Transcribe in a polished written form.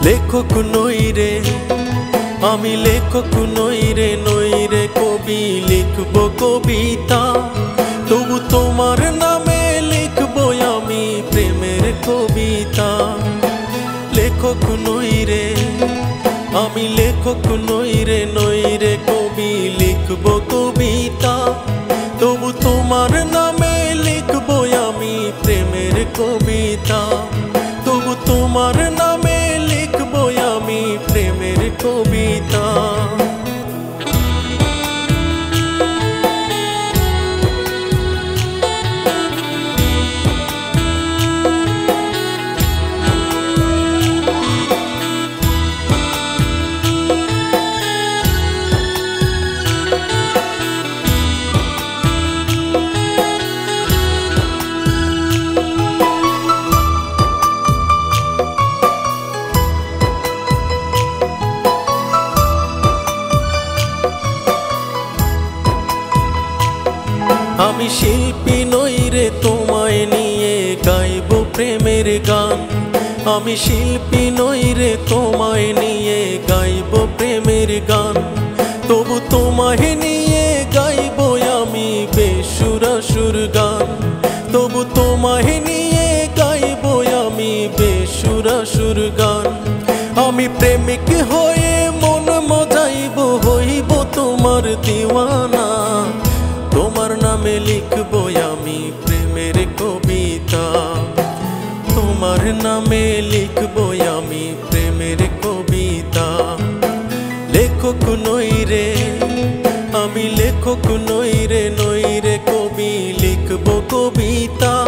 লেখক নই রে আমি, লেখক নই রে কবি, লিখব কবিতা। তবু তোমার নামে লিখব আমি প্রেমের কবিতা। লেখক নই রে আমি, লেখক নই রে কবি, লিখব কবিতা। তবু তোমার নামে লিখব আমি প্রেমের কবিতা। তবু তোমার নামে লিখব আমি প্রেমের কবিতা। আমি শিল্পী নই রে তোমায় নিয়ে গাইব প্রেমের গান। আমি শিল্পী নই রে তোমায় নিয়ে গাইব প্রেমের গান। তবু তোমায় নিয়ে গাইব আমি বেসুরাসুর গান। তবু তোমায় নিয়ে গাইব আমি বেসুরাসুর গান। আমি প্রেমিক হয়ে মন মজাইব, হইব তোমার দিওয়ানা। তোমার নামে লিখব আমি প্রেমের কবিতা। তোমার নামে লিখব আমি প্রেমের কবিতা। লেখক নই রে আমি, লেখক নই রে কবি, লিখব কবিতা।